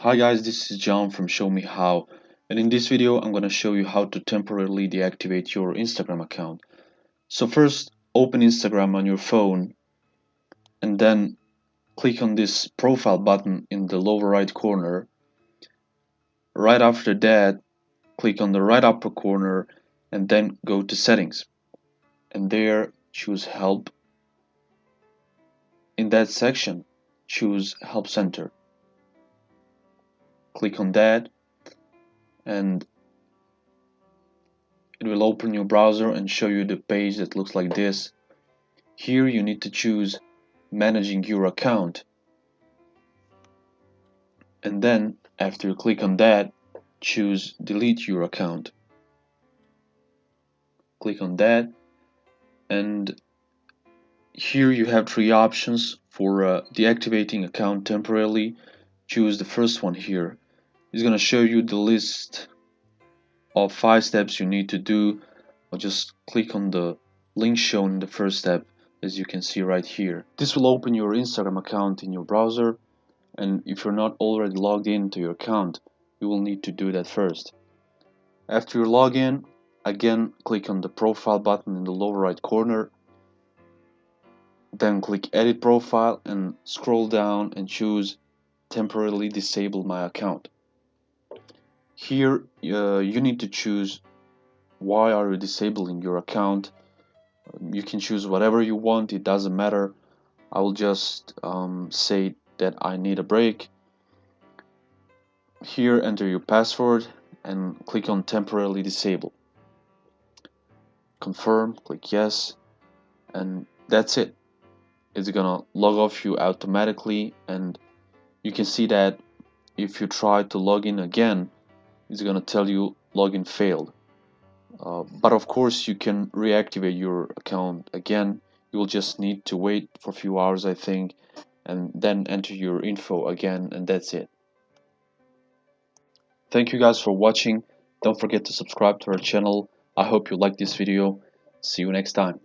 Hi guys, this is John from Show Me How, and in this video I'm going to show you how to temporarily deactivate your Instagram account. So first, open Instagram on your phone and then click on this profile button in the lower right corner. Right after that, click on the right upper corner and then go to settings, and there choose help. In that section, choose help center. Click on that and it will open your browser and show you the page that looks like this. Here you need to choose managing your account, and then after you click on that, choose delete your account. Click on that, and here you have three options for deactivating account temporarily. Choose the first one here. It's going to show you the list of 5 steps you need to do. I'll just click on the link shown in the first step, as you can see right here. This will open your Instagram account in your browser, and if you're not already logged into your account, you will need to do that first. After you log in, again click on the profile button in the lower right corner, then click edit profile and scroll down and choose temporarily disable my account. Here you need to choose why are you disabling your account. You can choose whatever you want, it doesn't matter. I will just say that I need a break. Here enter your password and click on temporarily disable. Confirm, click yes, and that's it. It's gonna log off you automatically, and you can see that if you try to log in again, it's gonna tell you login failed. But of course you can reactivate your account again. You will just need to wait for a few hours, I think, and then enter your info again, and that's it. Thank you guys for watching. Don't forget to subscribe to our channel. I hope you like this video. See you next time.